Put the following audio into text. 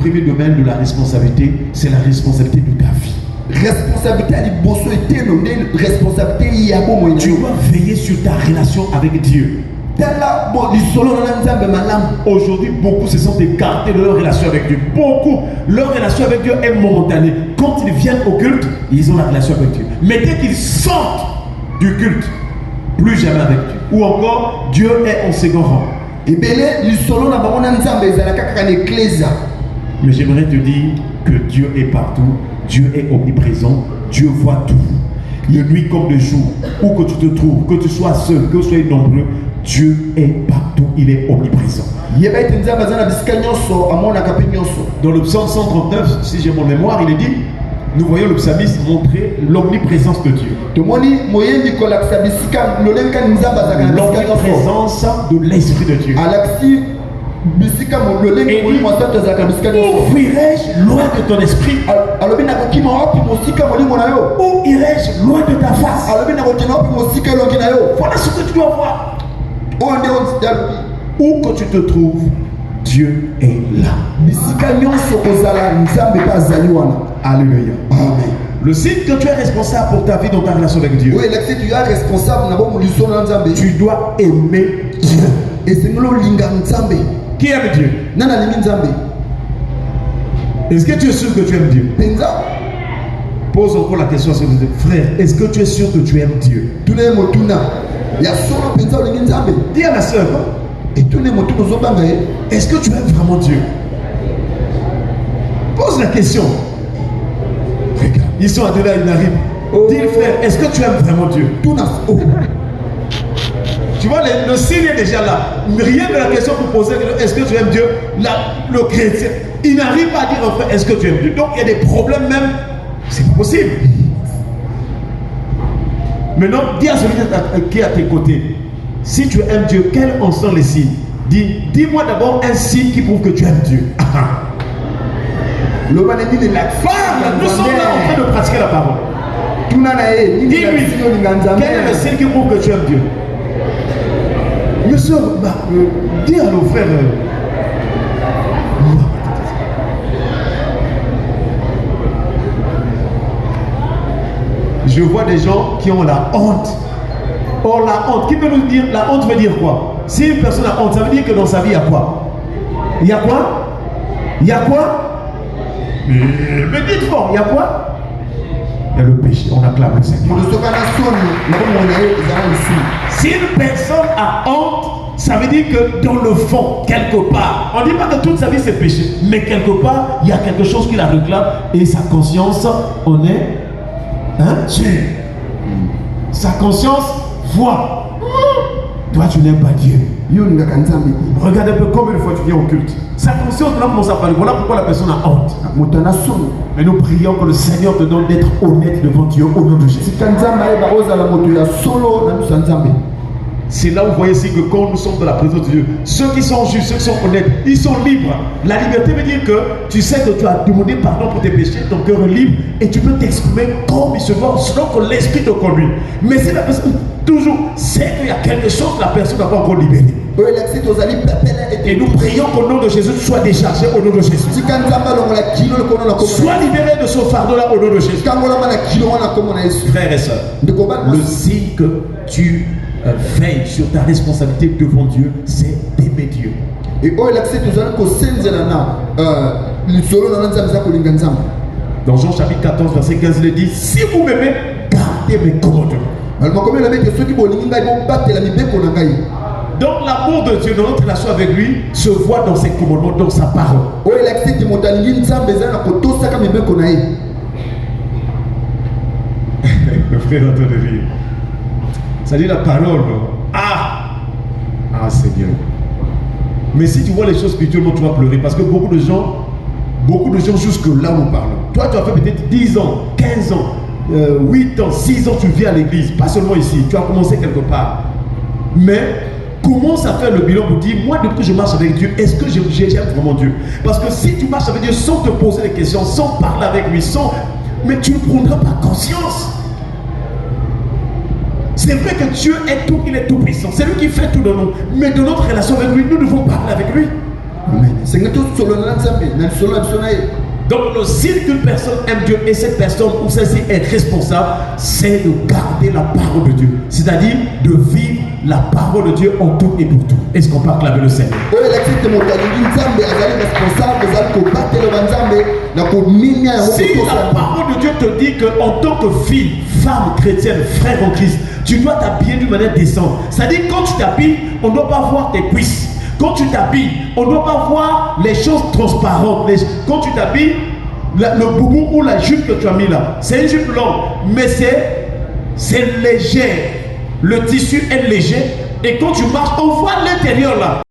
premier domaine de la responsabilité, c'est la responsabilité de ta vie. Responsabilité à l'ibosso était nommée responsabilité yabo moyen. Tu dois veiller sur ta relation avec Dieu. Aujourd'hui, beaucoup se sont écartés de leur relation avec Dieu. Beaucoup, leur relation avec Dieu est momentanée. Quand ils viennent au culte, ils ont la relation avec Dieu. Mais dès qu'ils sortent du culte, plus jamais avec Dieu. Ou encore, Dieu est en second rang. Mais j'aimerais te dire que Dieu est partout, Dieu est omniprésent, Dieu voit tout. De nuit comme de jour, où que tu te trouves, que tu sois seul, que tu sois nombreux, Dieu est partout, il est omniprésent. Dans le psaume 139, si j'ai mon mémoire, il est dit, nous voyons le psalmiste montrer l'omniprésence de Dieu. L'omniprésence de l'Esprit de Dieu. Et ouvrirai-je loin de ton esprit? Ou irai-je loin de ta face? Voilà ce que tu dois voir. Où que tu te trouves, Dieu est là. Alléluia. Amen. Le signe que tu es responsable pour ta vie dans ta relation avec Dieu. Tu dois aimer Dieu. Qui aime Dieu? Est-ce que tu es sûr que tu aimes Dieu? Pose encore la question à ce frère. Est-ce que tu es sûr que tu aimes Dieu? Dis à la soeur. Est-ce que tu aimes vraiment Dieu? Pose la question. Regarde, ils sont à deux là, ils arrivent. Dis frère, est-ce que tu aimes vraiment Dieu? Tu vois, le signe est déjà là. Rien de la question pour poser, est-ce que tu aimes Dieu? Là, le chrétien, il n'arrive pas à dire en fait, est-ce que tu aimes Dieu? Donc il y a des problèmes même. C'est pas possible. Maintenant, dis à celui qui est à tes côtés, si tu aimes Dieu, quels en sont les signes? Dis-moi d'abord un signe qui prouve que tu aimes Dieu. Nous sommes là en train de pratiquer la parole. Dis-lui, quel est le signe qui prouve que tu aimes Dieu? Monsieur, dis à nos frères. Je vois des gens qui ont la honte. Or, la honte, qui peut nous dire, la honte veut dire quoi? Si une personne a honte, ça veut dire que dans sa vie, il y a quoi? Il y a quoi? Il y a quoi? Mais dites fort, il y a quoi? Il y a le péché, on acclame le Seigneur. Si une personne a honte, ça veut dire que dans le fond, quelque part, on ne dit pas que toute sa vie c'est péché, mais quelque part, il y a quelque chose qui la réclame et sa conscience, on est sûr. Sa conscience voit. Toi, tu n'aimes pas Dieu. Regarde un peu combien de fois tu viens au culte. Sa conscience là commence à parler. Voilà pourquoi la personne a honte. Mais nous prions que le Seigneur te donne d'être honnête devant Dieu au nom de Jésus. C'est là où vous voyez ici que quand nous sommes dans la présence de Dieu, ceux qui sont justes, ceux qui sont honnêtes, ils sont libres. La liberté veut dire que tu sais que tu as demandé pardon pour tes péchés, ton cœur est libre et tu peux t'exprimer comme il se doit, selon que l'esprit te conduit. Mais si la personne toujours sait qu'il y a quelque chose que la personne n'a pas encore libéré. Et nous prions qu'au nom de Jésus soit déchargé au nom de Jésus. Sois libéré de ce fardeau-là au nom de Jésus. Frères et sœurs, le signe que tu veille sur ta responsabilité devant Dieu, c'est d'aimer Dieu. Et dans Jean chapitre 14 verset 15 il dit, si vous m'aimez, gardez mes commandements. Donc l'amour de Dieu dans notre relation avec lui se voit dans ses commandements, dans sa parole. Le frère est en train de rire. Ça dit la parole. Ah Seigneur. Mais si tu vois les choses spirituellement, tu vas pleurer. Parce que beaucoup de gens jusque là nous parlons. Toi, tu as fait peut-être 10 ans, 15 ans, 8 ans, 6 ans, tu viens à l'église. Pas seulement ici, tu as commencé quelque part. Mais commence à faire le bilan pour dire, moi, depuis que je marche avec Dieu, est-ce que j'aime vraiment Dieu? Parce que si tu marches avec Dieu sans te poser des questions, sans parler avec lui, mais tu ne prendras pas conscience. C'est vrai que Dieu est tout, il est tout puissant. C'est lui qui fait tout de nous. Mais de notre relation avec lui, nous devons parler avec lui. Amen. Seigneur, tout solo na nzambe, na solo na biso na ye. Donc le signe qu'une personne aime Dieu et cette personne ou celle-ci est responsable, c'est de garder la parole de Dieu. C'est-à-dire de vivre la parole de Dieu en tout et pour tout. Est-ce qu'on peut acclamer le Seigneur? Si la parole de Dieu te dit qu'en tant que fille, femme chrétienne, frère en Christ, tu dois t'habiller d'une manière décente. C'est-à-dire quand tu t'habilles, on ne doit pas voir tes cuisses. Quand tu t'habilles, on ne doit pas voir les choses transparentes. Quand tu t'habilles, le boubou ou la jupe que tu as mis là, c'est une jupe longue, mais c'est léger. Le tissu est léger. Et quand tu marches, on voit l'intérieur là.